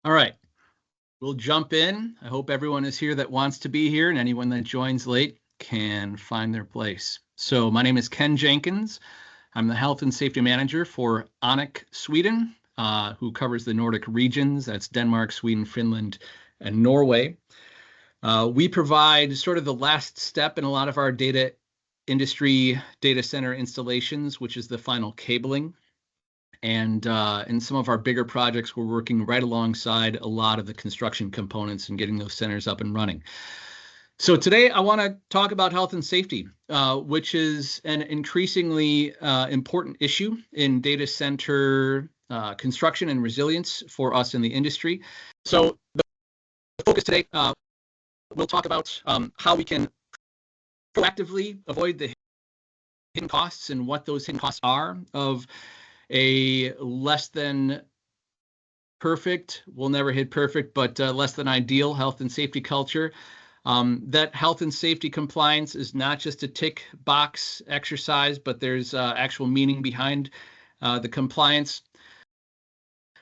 All right, we'll jump in. I hope everyone is here that wants to be here, and anyone that joins late can find their place. So my name is Ken Jenkins. I'm the Health and Safety Manager for Onnec, Sweden, who covers the Nordic regions. That's Denmark, Sweden, Finland, and Norway. We provide sort of the last step in a lot of our data industry data center installations, which is the final cabling. And in some of our bigger projects, we're working right alongside a lot of the construction components and getting those centers up and running. So today I want to talk about health and safety, which is an increasingly important issue in data center construction and resilience for us in the industry. So the focus today, we'll talk about how we can proactively avoid the hidden costs and what those hidden costs are of a less than perfect, we'll never hit perfect, but less than ideal health and safety culture. That health and safety compliance is not just a tick box exercise, but there's actual meaning behind the compliance,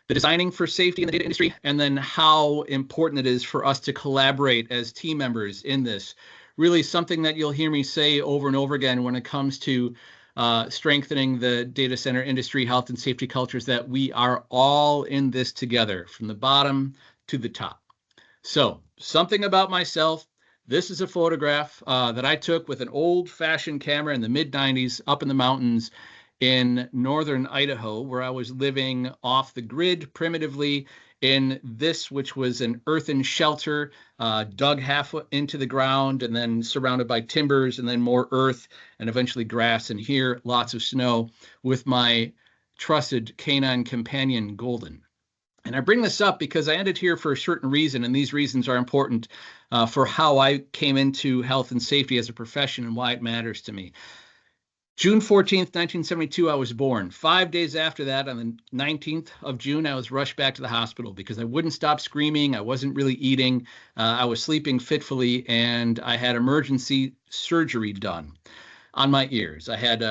the designing for safety in the data industry, and then how important it is for us to collaborate as team members in this. Really something that you'll hear me say over and over again when it comes to strengthening the data center industry health and safety cultures, that we are all in this together from the bottom to the top. So something about myself. This is a photograph that I took with an old-fashioned camera in the mid-90s up in the mountains in northern Idaho, where I was living off the grid primitively in this, which was an earthen shelter, dug half into the ground and then surrounded by timbers and then more earth and eventually grass, and here lots of snow, with my trusted canine companion, Golden. And I bring this up because I ended here for a certain reason, and these reasons are important for how I came into health and safety as a profession and why it matters to me. June 14th, 1972, I was born. 5 days after that, on the 19th of June, I was rushed back to the hospital because I wouldn't stop screaming. I wasn't really eating. I was sleeping fitfully, and I had emergency surgery done on my ears. I had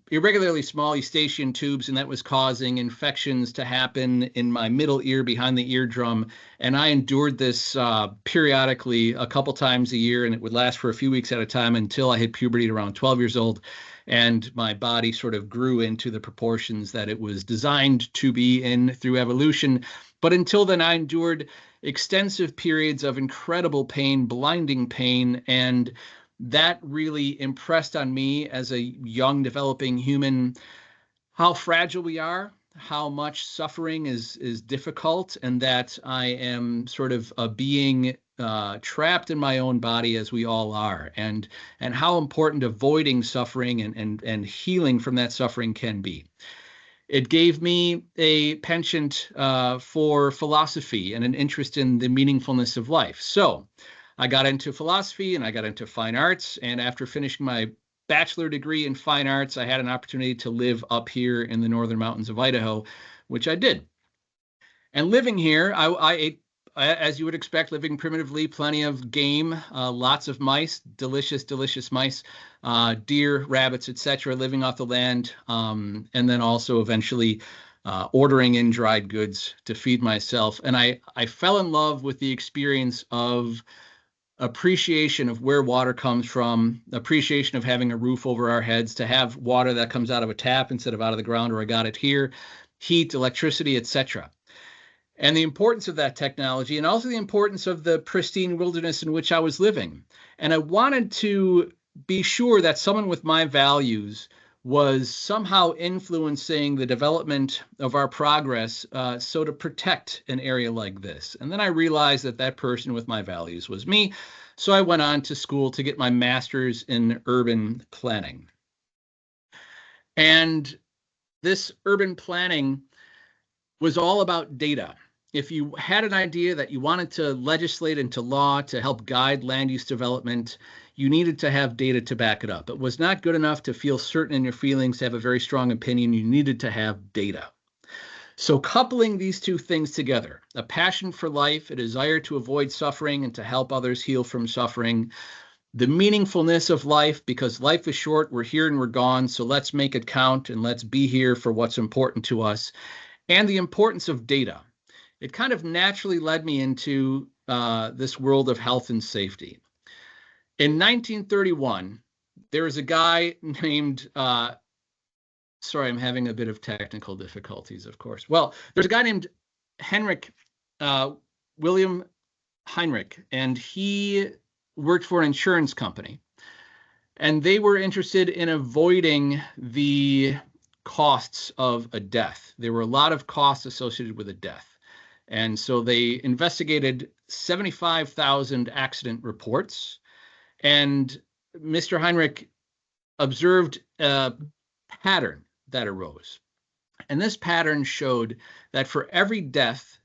irregularly small eustachian tubes, and that was causing infections to happen in my middle ear behind the eardrum. And I endured this periodically a couple times a year, and it would last for a few weeks at a time until I hit puberty at around 12 years old. And my body sort of grew into the proportions that it was designed to be in through evolution. But until then, I endured extensive periods of incredible pain, blinding pain, and that really impressed on me as a young developing human how fragile we are, how much suffering is difficult, and that I am sort of a being trapped in my own body, as we all are, and how important avoiding suffering and healing from that suffering can be. It gave me a penchant for philosophy and an interest in the meaningfulness of life. So I got into philosophy and I got into fine arts. And after finishing my bachelor degree in fine arts, I had an opportunity to live up here in the northern mountains of Idaho, which I did. And living here, I ate, as you would expect, living primitively, plenty of game, lots of mice, delicious, delicious mice, deer, rabbits, etc., living off the land, and then also eventually ordering in dried goods to feed myself. And I fell in love with the experience of appreciation of where water comes from, appreciation of having a roof over our heads, to have water that comes out of a tap instead of out of the ground, or I got it here, heat, electricity, etc. And the importance of that technology, and also the importance of the pristine wilderness in which I was living. And I wanted to be sure that someone with my values was somehow influencing the development of our progress, so to protect an area like this. And then I realized that that person with my values was me. So I went on to school to get my master's in urban planning. And this urban planning was all about data. If you had an idea that you wanted to legislate into law to help guide land use development, you needed to have data to back it up. It was not good enough to feel certain in your feelings, to have a very strong opinion. You needed to have data. So coupling these two things together, a passion for life, a desire to avoid suffering and to help others heal from suffering, the meaningfulness of life, because life is short, we're here and we're gone, so let's make it count and let's be here for what's important to us, and the importance of data. it kind of naturally led me into this world of health and safety. In 1931, there was a guy named, sorry, I'm having a bit of technical difficulties, of course. Well, there's a guy named William Heinrich, and he worked for an insurance company. And they were interested in avoiding the costs of a death. There were a lot of costs associated with a death. And so they investigated 75,000 accident reports. And Mr. Heinrich observed a pattern that arose. And this pattern showed that for every death,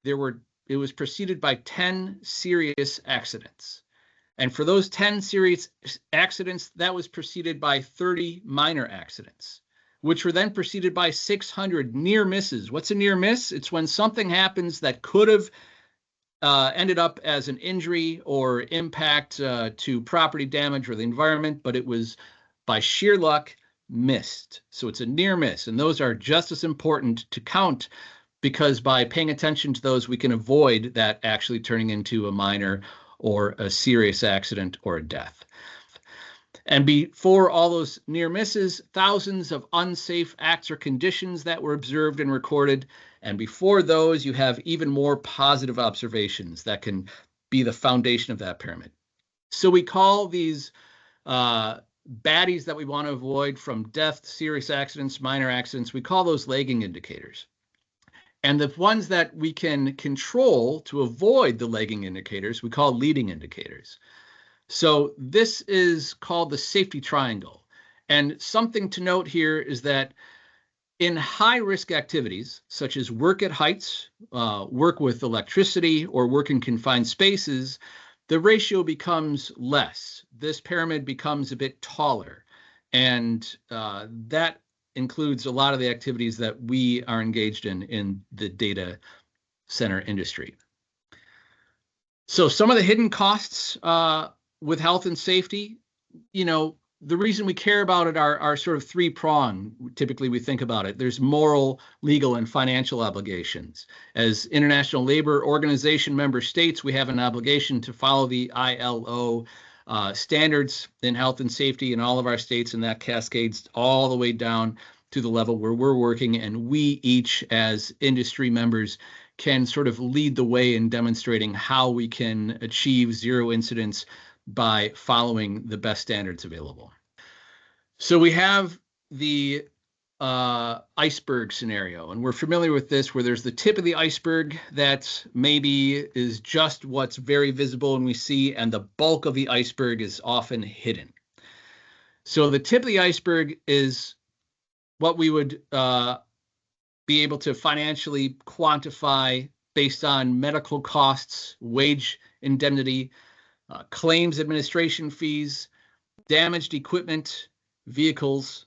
it was preceded by 10 serious accidents. And for those 10 serious accidents, that was preceded by 30 minor accidents, which were then preceded by 600 near misses. What's a near miss? It's when something happens that could have ended up as an injury or impact to property damage or the environment, but it was by sheer luck missed. So it's a near miss. And those are just as important to count, because by paying attention to those, we can avoid that actually turning into a minor or a serious accident or a death. And before all those near misses, thousands of unsafe acts or conditions that were observed and recorded. And before those, you have even more positive observations that can be the foundation of that pyramid. So we call these baddies that we want to avoid, from death, serious accidents, minor accidents, we call those lagging indicators. And the ones that we can control to avoid the lagging indicators, we call leading indicators. So this is called the safety triangle. And something to note here is that in high-risk activities, such as work at heights, work with electricity, or work in confined spaces, the ratio becomes less. This pyramid becomes a bit taller. And that includes a lot of the activities that we are engaged in the data center industry. So some of the hidden costs with health and safety, the reason we care about it are sort of three-pronged. Typically, we think about it. There's moral, legal, and financial obligations. As International Labor Organization member states, we have an obligation to follow the ILO standards in health and safety in all of our states, and that cascades all the way down to the level where we're working, and we each as industry members can sort of lead the way in demonstrating how we can achieve zero incidents by following the best standards available. So we have the iceberg scenario, and we're familiar with this, where there's the tip of the iceberg that maybe is just what's very visible and we see, and the bulk of the iceberg is often hidden. So the tip of the iceberg is what we would be able to financially quantify based on medical costs, wage indemnity, claims administration fees, damaged equipment, vehicles,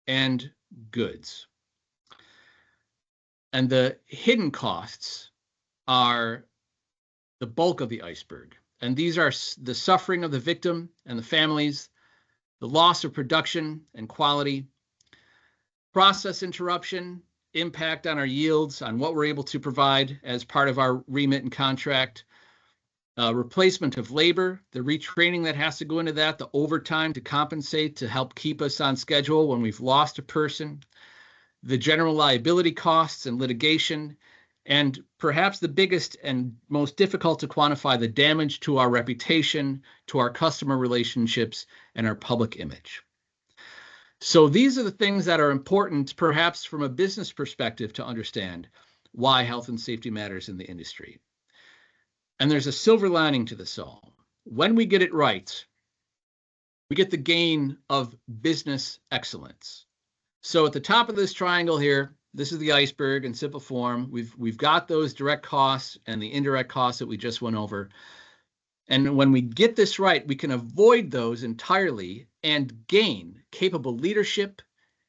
and goods. And the hidden costs are the bulk of the iceberg. And these are the suffering of the victim and the families, the loss of production and quality, process interruption, impact on our yields, on what we're able to provide as part of our remit and contract, replacement of labor, the retraining that has to go into that, the overtime to compensate to help keep us on schedule when we've lost a person, the general liability costs and litigation, and perhaps the biggest and most difficult to quantify, the damage to our reputation, to our customer relationships, and our public image. So these are the things that are important, perhaps from a business perspective, to understand why health and safety matters in the industry. And there's a silver lining to this all. When we get it right, we get the gain of business excellence. So at the top of this triangle here, this is the iceberg in simple form. We've got those direct costs and the indirect costs that we just went over. And when we get this right, we can avoid those entirely and gain capable leadership,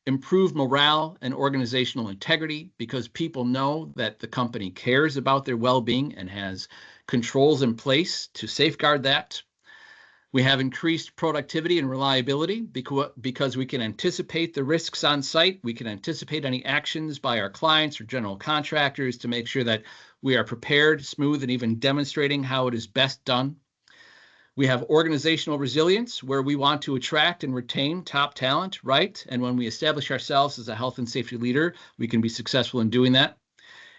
improve morale and organizational integrity, because people know that the company cares about their well-being and has controls in place to safeguard that. We have increased productivity and reliability because we can anticipate the risks on site. We can anticipate any actions by our clients or general contractors to make sure that we are prepared, smooth, and even demonstrating how it is best done. We have organizational resilience, where we want to attract and retain top talent, right? And when we establish ourselves as a health and safety leader, we can be successful in doing that.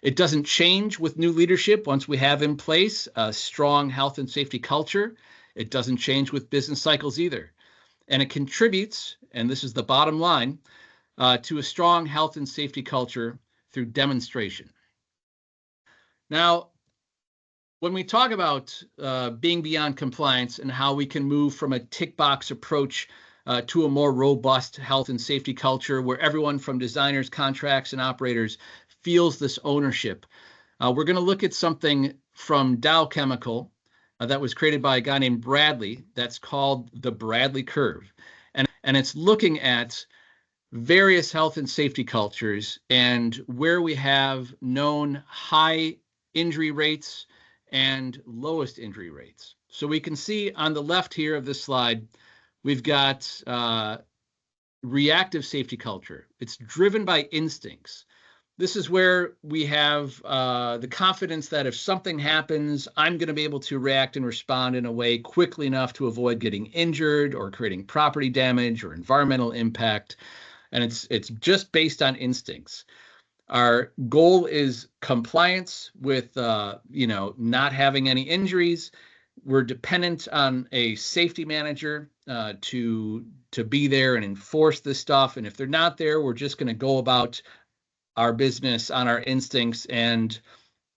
It doesn't change with new leadership once we have in place a strong health and safety culture. It doesn't change with business cycles either. And it contributes, and this is the bottom line, to a strong health and safety culture through demonstration. Now, when we talk about being beyond compliance and how we can move from a tick box approach to a more robust health and safety culture where everyone from designers, contracts, and operators feels this ownership, we're going to look at something from Dow Chemical that was created by a guy named Bradley that's called the Bradley Curve. And it's looking at various health and safety cultures and where we have known high injury rates and lowest injury rates. So we can see on the left here of this slide, we've got reactive safety culture. It's driven by instincts. This is where we have the confidence that if something happens, I'm going to be able to react and respond in a way quickly enough to avoid getting injured or creating property damage or environmental impact. And it's just based on instincts. Our goal is compliance with, not having any injuries. We're dependent on a safety manager to be there and enforce this stuff. And if they're not there, we're just going to go about our business on our instincts, and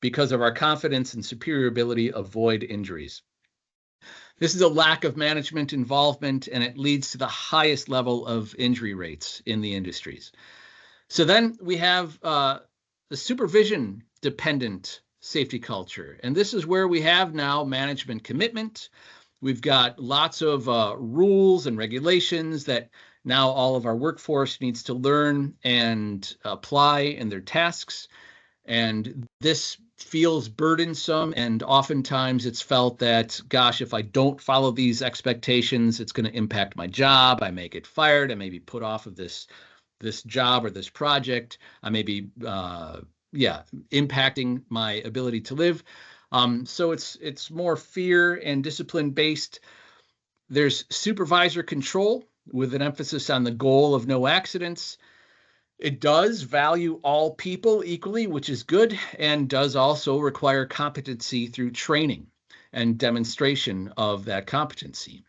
because of our confidence and superior ability, avoid injuries. This is a lack of management involvement, and it leads to the highest level of injury rates in the industries. So then we have the supervision dependent safety culture, and this is where we have now management commitment. We've got lots of rules and regulations that now all of our workforce needs to learn and apply in their tasks. And this feels burdensome. And oftentimes it's felt that, gosh, if I don't follow these expectations, it's going to impact my job. I may get fired. I may be put off of this job or this project. I may be, impacting my ability to live. So it's more fear and discipline based. There's supervisor control with an emphasis on the goal of no accidents. It does value all people equally, which is good, and does also require competency through training and demonstration of that competency.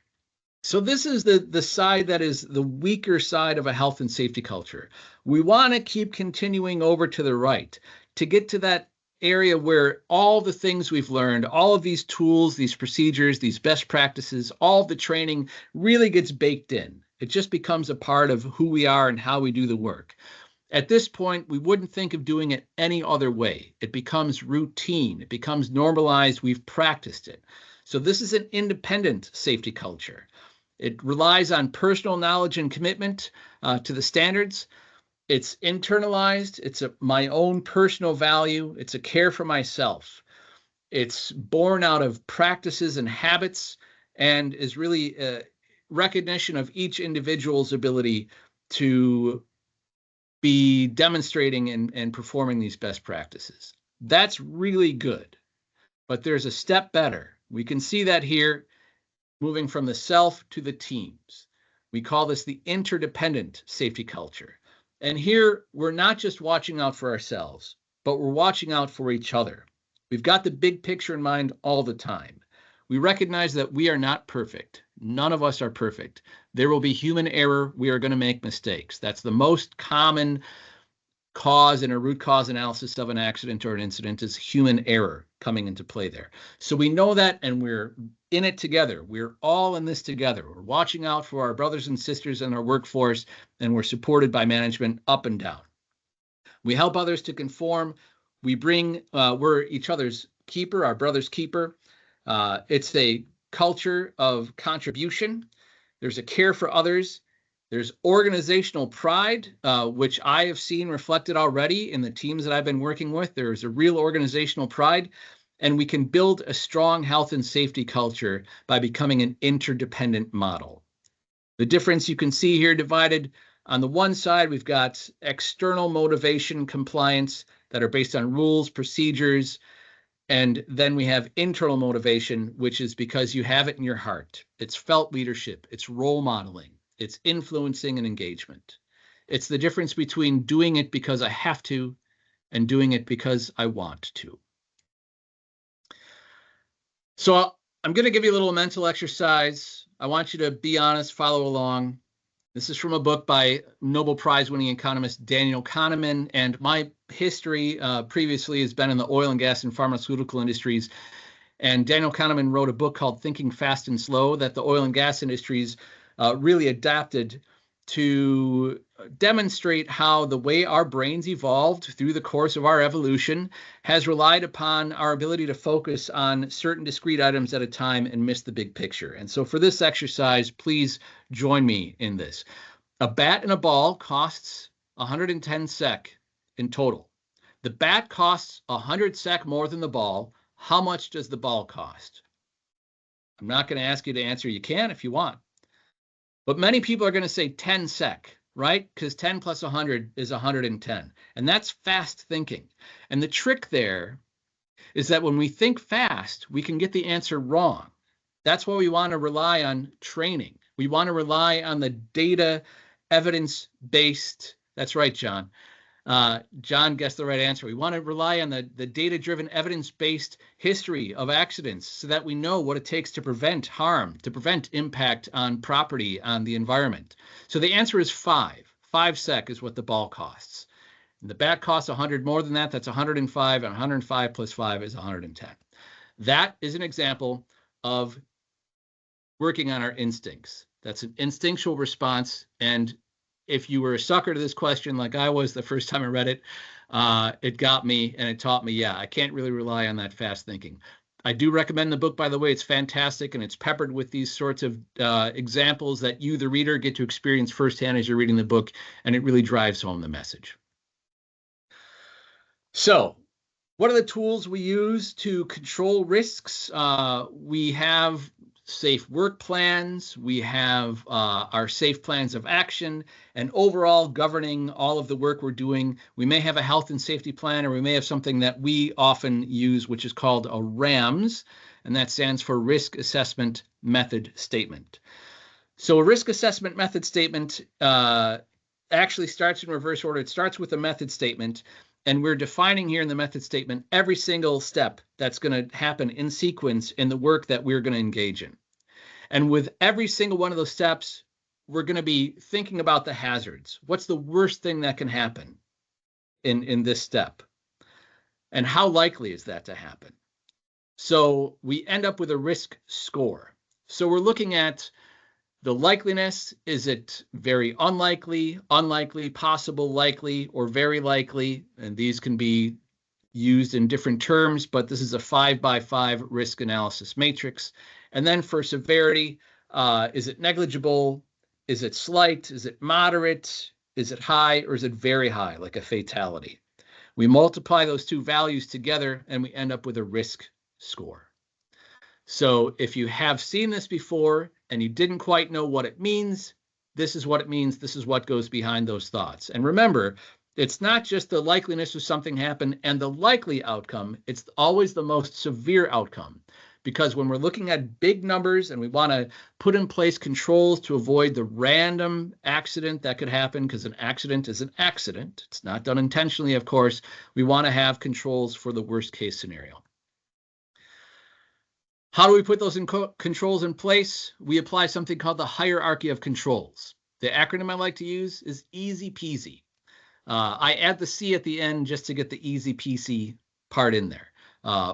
So this is the side that is the weaker side of a health and safety culture. We want to keep continuing over to the right to get to that area where all the things we've learned, all of these tools, these procedures, these best practices, all of the training really gets baked in. It just becomes a part of who we are and how we do the work. At this point, we wouldn't think of doing it any other way. It becomes routine. It becomes normalized. We've practiced it. So this is an independent safety culture. It relies on personal knowledge and commitment to the standards. It's internalized. It's my own personal value. It's a care for myself. It's born out of practices and habits, and is really a recognition of each individual's ability to be demonstrating and performing these best practices. That's really good, but there's a step better. We can see that here, moving from the self to the teams. We call this the interdependent safety culture. And here, we're not just watching out for ourselves, but we're watching out for each other. We've got the big picture in mind all the time. We recognize that we are not perfect. None of us are perfect. There will be human error. We are going to make mistakes. That's the most common cause in a root cause analysis of an accident or an incident, is human error coming into play there. So we know that, and we're in it together. We're all in this together. We're watching out for our brothers and sisters in our workforce, and we're supported by management up and down. We help others to conform. We're each other's keeper, our brother's keeper. It's a culture of contribution. There's a care for others. There's organizational pride, which I have seen reflected already in the teams that I've been working with. There's a real organizational pride. and we can build a strong health and safety culture by becoming an interdependent model. The difference you can see here divided on the one side, we've got external motivation compliance that are based on rules, procedures, and then we have internal motivation, which is because you have it in your heart. It's felt leadership, it's role modeling, it's influencing and engagement. It's the difference between doing it because I have to and doing it because I want to. So I'm going to give you a little mental exercise. I want you to be honest, follow along. This is from a book by Nobel Prize-winning economist Daniel Kahneman, and my history previously has been in the oil and gas and pharmaceutical industries. And Daniel Kahneman wrote a book called Thinking Fast and Slow that the oil and gas industries really adapted to demonstrate how the way our brains evolved through the course of our evolution has relied upon our ability to focus on certain discrete items at a time and miss the big picture. And so for this exercise, please join me in this. A bat and a ball costs 110 SEK in total. The bat costs 100 SEK more than the ball. How much does the ball cost? I'm not going to ask you to answer. You can if you want. But many people are going to say 10 SEK, right? Because 10 plus 100 is 110. And that's fast thinking. And the trick there is that when we think fast, we can get the answer wrong. That's why we want to rely on training. We want to rely on the data evidence-based. That's right, John. John guessed the right answer. We want to rely on the data-driven, evidence-based history of accidents so that we know what it takes to prevent harm, to prevent impact on property, on the environment. So the answer is 5. 5 SEK is what the ball costs. And the bat costs 100 more than that. That's 105, and 105 plus 5 is 110. That is an example of working on our instincts. That's an instinctual response, and if you were a sucker to this question like I was the first time I read it, it got me and it taught me, yeah, I can't really rely on that fast thinking. I do recommend the book, by the way. It's fantastic, and it's peppered with these sorts of examples that you, the reader, get to experience firsthand as you're reading the book, and it really drives home the message. So what are the tools we use to control risks? We have safe work plans, we have our safe plans of action, and overall governing all of the work we're doing. We may have a health and safety plan, or we may have something that we often use, which is called a RAMS, and that stands for Risk Assessment Method Statement. So a risk assessment method statement actually starts in reverse order. It starts with a method statement, and we're defining here in the method statement every single step that's going to happen in sequence in the work that we're going to engage in. And with every single one of those steps, we're going to be thinking about the hazards. What's the worst thing that can happen in this step? And how likely is that to happen? So we end up with a risk score. So we're looking at the likeliness. Is it very unlikely, unlikely, possible, likely, or very likely? And these can be used in different terms, but this is a 5x5 risk analysis matrix. And then for severity, is it negligible? Is it slight? Is it moderate? Is it high? Or is it very high, like a fatality? We multiply those two values together, and we end up with a risk score. So if you have seen this before and you didn't quite know what it means, this is what it means. This is what goes behind those thoughts. And remember, it's not just the likeliness of something happen and the likely outcome. It's always the most severe outcome. Because when we're looking at big numbers and we want to put in place controls to avoid the random accident that could happen, because an accident is an accident. It's not done intentionally, of course. We want to have controls for the worst case scenario. How do we put those controls in place? We apply something called the hierarchy of controls. The acronym I like to use is easy peasy. I add the C at the end just to get the easy peasy part in there.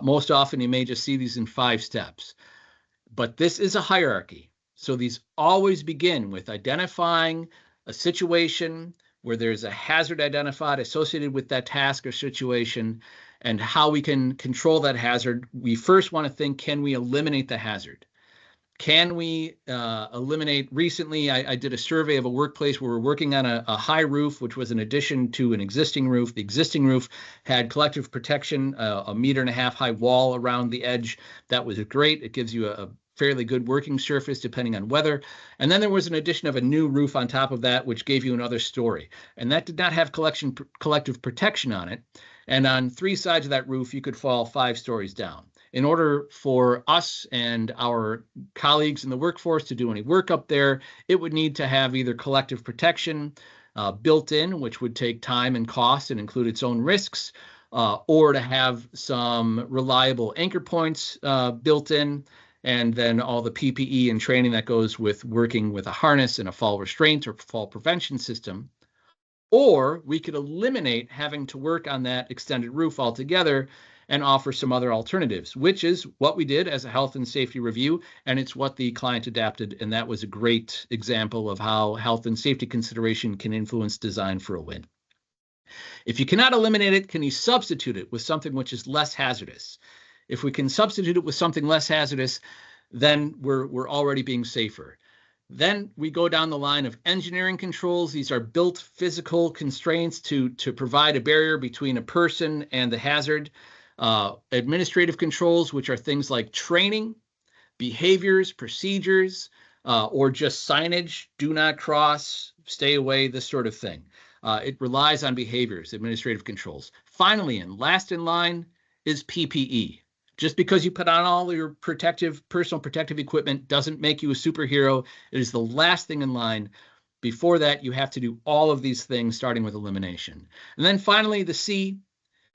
Most often you may just see these in 5 steps, but this is a hierarchy. So these always begin with identifying a situation where there's a hazard identified associated with that task or situation, and how we can control that hazard. We first want to think, can we eliminate the hazard? Can we eliminate? Recently, I did a survey of a workplace where we're working on a high roof, which was an addition to an existing roof. The existing roof had collective protection, a 1.5-meter high wall around the edge. That was great. It gives you a fairly good working surface depending on weather. And then there was an addition of a new roof on top of that, which gave you another story. And that did not have collective protection on it. And on 3 sides of that roof, you could fall 5 stories down. In order for us and our colleagues in the workforce to do any work up there, it would need to have either collective protection built in, which would take time and cost and include its own risks, or to have some reliable anchor points built in, and then all the PPE and training that goes with working with a harness and a fall restraint or fall prevention system. Or we could eliminate having to work on that extended roof altogether and offer some other alternatives, which is what we did as a health and safety review, and it's what the client adapted, and that was a great example of how health and safety consideration can influence design for a win. If you cannot eliminate it, can you substitute it with something which is less hazardous? If we can substitute it with something less hazardous, then we're already being safer. Then we go down the line of engineering controls. These are built physical constraints to provide a barrier between a person and the hazard. Administrative controls, which are things like training, behaviors, procedures, or just signage, do not cross, stay away, this sort of thing. It relies on behaviors, administrative controls. Finally, and last in line is PPE. Just because you put on all your personal protective equipment doesn't make you a superhero. It is the last thing in line. Before that, you have to do all of these things, starting with elimination. And then finally, the C.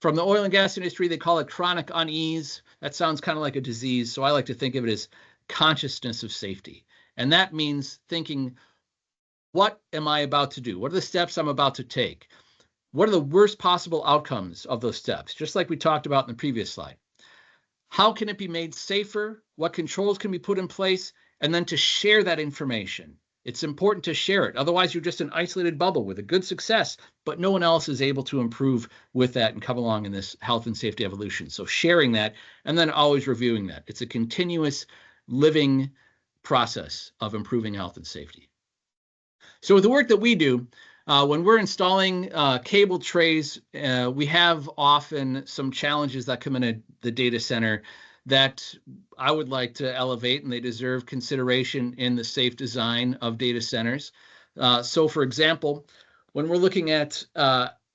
From the oil and gas industry, they call it chronic unease. That sounds kind of like a disease, so I like to think of it as consciousness of safety. And that means thinking, what am I about to do? What are the steps I'm about to take? What are the worst possible outcomes of those steps? Just like we talked about in the previous slide. How can it be made safer? What controls can be put in place? And then to share that information. It's important to share it. Otherwise, you're just an isolated bubble with a good success, but no one else is able to improve with that and come along in this health and safety evolution. So sharing that and then always reviewing that. It's a continuous living process of improving health and safety. So with the work that we do, when we're installing cable trays, we have often some challenges that come into the data center that I would like to elevate, and they deserve consideration in the safe design of data centers. So for example, when we're looking at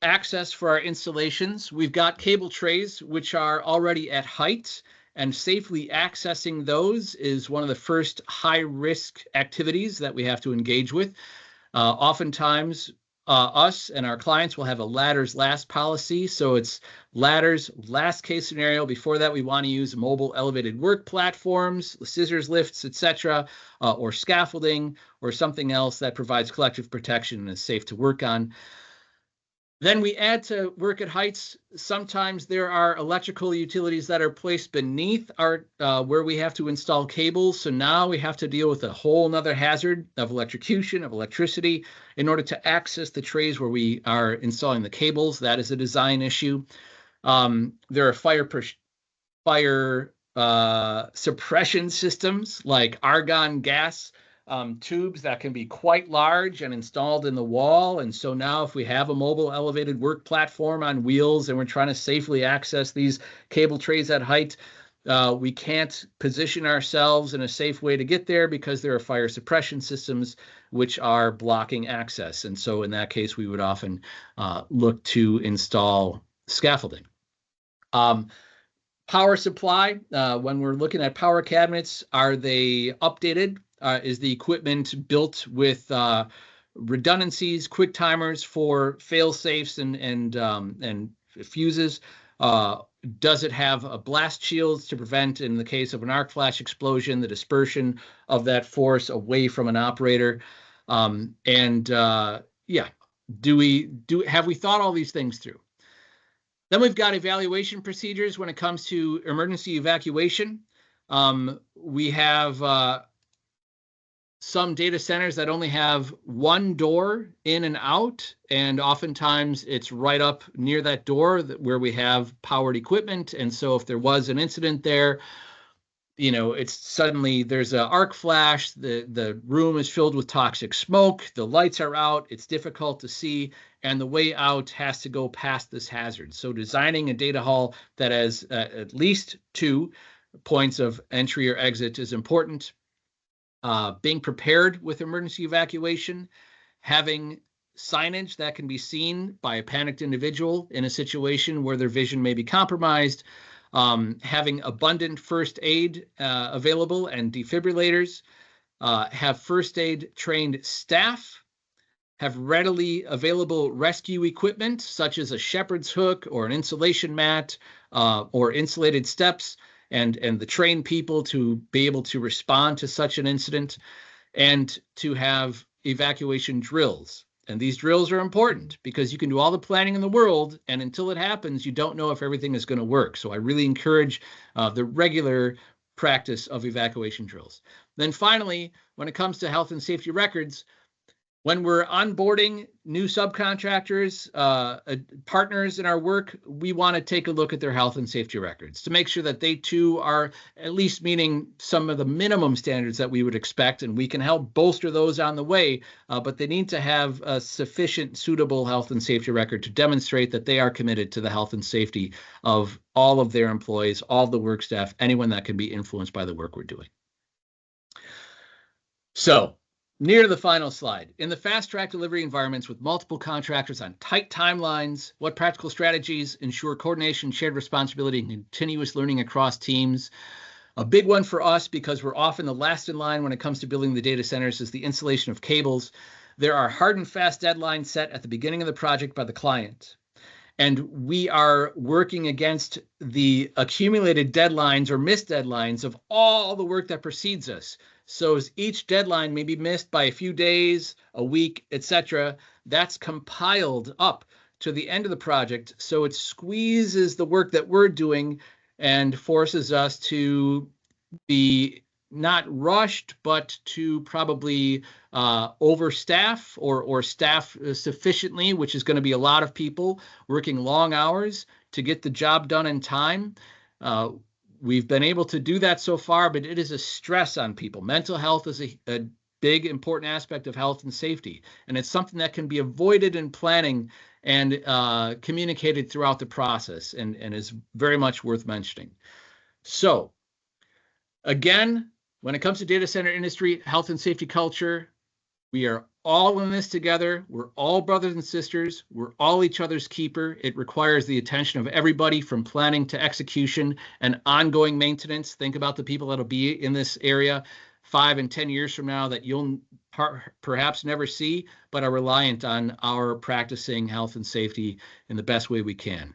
access for our installations, we've got cable trays which are already at height, and safely accessing those is one of the first high-risk activities that we have to engage with. Oftentimes, us and our clients will have a ladders last policy. So it's ladders last case scenario. Before that, we want to use mobile elevated work platforms, scissors lifts, etc., or scaffolding or something else that provides collective protection and is safe to work on. Then we add to work at heights. Sometimes there are electrical utilities that are placed beneath our where we have to install cables. So now we have to deal with a whole nother hazard of electrocution, of electricity, in order to access the trays where we are installing the cables. That is a design issue. There are fire suppression systems like argon gas tubes that can be quite large and installed in the wall. And so now if we have a mobile elevated work platform on wheels and we're trying to safely access these cable trays at height, we can't position ourselves in a safe way to get there because there are fire suppression systems which are blocking access. And so in that case, we would often look to install scaffolding. Power supply, when we're looking at power cabinets, are they updated? Is the equipment built with redundancies, quick timers for fail safes and fuses? Does it have blast shields to prevent, in the case of an arc flash explosion, the dispersion of that force away from an operator? Yeah, have we thought all these things through? Then we've got evaluation procedures when it comes to emergency evacuation. We have some data centers that only have one door in and out, and oftentimes it's right up near that door where we have powered equipment. And so if there was an incident there, it's suddenly there's an arc flash, the room is filled with toxic smoke, the lights are out, it's difficult to see, and the way out has to go past this hazard. So designing a data hall that has at least 2 points of entry or exit is important. Being prepared with emergency evacuation, having signage that can be seen by a panicked individual in a situation where their vision may be compromised, having abundant first aid available and defibrillators, have first aid trained staff, have readily available rescue equipment such as a shepherd's hook or an insulation mat or insulated steps, and the trained people to be able to respond to such an incident, and to have evacuation drills. And these drills are important because you can do all the planning in the world, and until it happens, you don't know if everything is going to work. So I really encourage the regular practice of evacuation drills. Then finally, when it comes to health and safety records, when we're onboarding new subcontractors, partners in our work, we want to take a look at their health and safety records to make sure that they too are at least meeting some of the minimum standards that we would expect, and we can help bolster those on the way, but they need to have a sufficient, suitable health and safety record to demonstrate that they are committed to the health and safety of all of their employees, all the work staff, anyone that can be influenced by the work we're doing. So, near the final slide. In the fast-track delivery environments with multiple contractors on tight timelines, what practical strategies ensure coordination, shared responsibility, and continuous learning across teams? A big one for us, because we're often the last in line when it comes to building the data centers, is the installation of cables. There are hard and fast deadlines set at the beginning of the project by the client. And we are working against the accumulated deadlines or missed deadlines of all the work that precedes us. So as each deadline may be missed by a few days, a week, etc., that's compiled up to the end of the project. So it squeezes the work that we're doing and forces us to be not rushed, but to probably overstaff or staff sufficiently, which is going to be a lot of people working long hours to get the job done in time. We've been able to do that so far, but it is a stress on people. Mental health is a big, important aspect of health and safety, and it's something that can be avoided in planning and communicated throughout the process, and is very much worth mentioning. So, again, when it comes to data center industry, health and safety culture, we are all in this together. We're all brothers and sisters. We're all each other's keeper. It requires the attention of everybody from planning to execution and ongoing maintenance. Think about the people that'll be in this area 5 and 10 years from now that you'll perhaps never see, but are reliant on our practicing health and safety in the best way we can.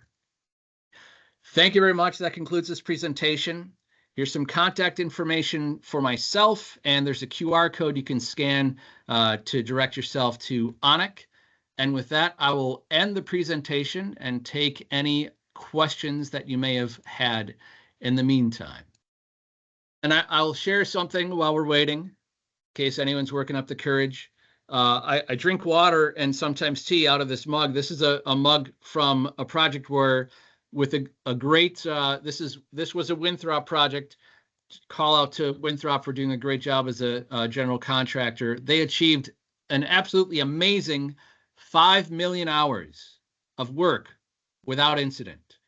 Thank you very much. That concludes this presentation. Here's some contact information for myself, and there's a QR code you can scan to direct yourself to Onnec. And with that, I will end the presentation and take any questions that you may have had in the meantime. And I'll share something while we're waiting, in case anyone's working up the courage. I drink water and sometimes tea out of this mug. This is a mug from a project where, with a great, this was a Winthrop project. Call out to Winthrop for doing a great job as a general contractor. They achieved an absolutely amazing 5 million hours of work without incident.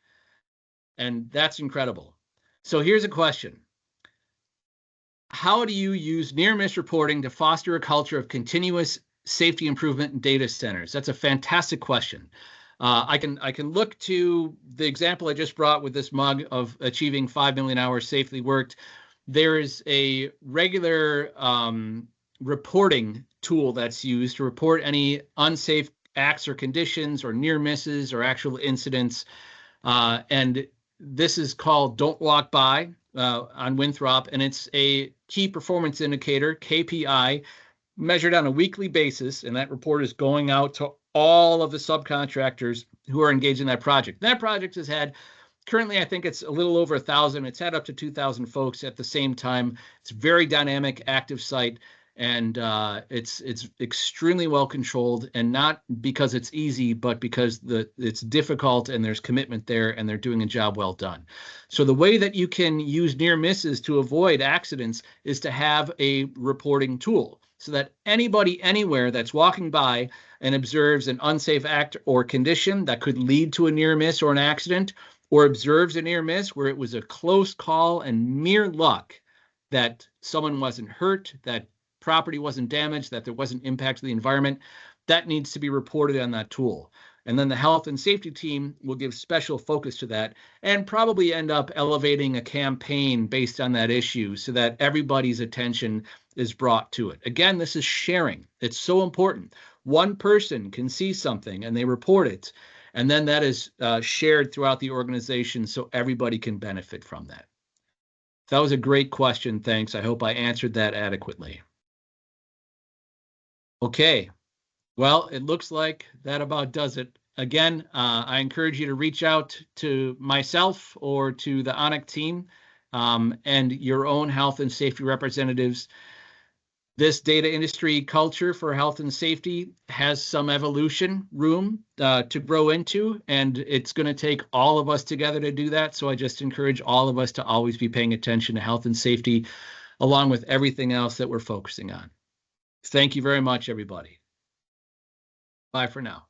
And that's incredible. So here's a question. How do you use near-miss reporting to foster a culture of continuous safety improvement in data centers? That's a fantastic question. I can look to the example I just brought with this mug of achieving 5 million hours safely worked. There is a regular reporting tool that's used to report any unsafe acts or conditions or near misses or actual incidents. And this is called Don't Walk By on Winthrop, and it's a key performance indicator, KPI, measured on a weekly basis, and that report is going out to all of the subcontractors who are engaged in that project. That project has had, currently I think it's a little over 1,000. It's had up to 2,000 folks at the same time. It's a very dynamic, active site, And it's extremely well controlled, and not because it's easy, but because it's difficult and there's commitment there, and they're doing a job well done. So the way that you can use near misses to avoid accidents is to have a reporting tool, so that anybody anywhere that's walking by and observes an unsafe act or condition that could lead to a near miss or an accident, or observes a near miss where it was a close call and mere luck that someone wasn't hurt, that property wasn't damaged, that there wasn't impact to the environment, that needs to be reported on that tool. And then the health and safety team will give special focus to that and probably end up elevating a campaign based on that issue so that everybody's attention is brought to it. Again, this is sharing. It's so important. One person can see something and they report it, and then that is shared throughout the organization so everybody can benefit from that. That was a great question. Thanks. I hope I answered that adequately. Okay. Well, it looks like that about does it. Again, I encourage you to reach out to myself or to the Onnec team and your own health and safety representatives. This data industry culture for health and safety has some evolution room to grow into, and it's going to take all of us together to do that. So I just encourage all of us to always be paying attention to health and safety along with everything else that we're focusing on. Thank you very much, everybody. Bye for now.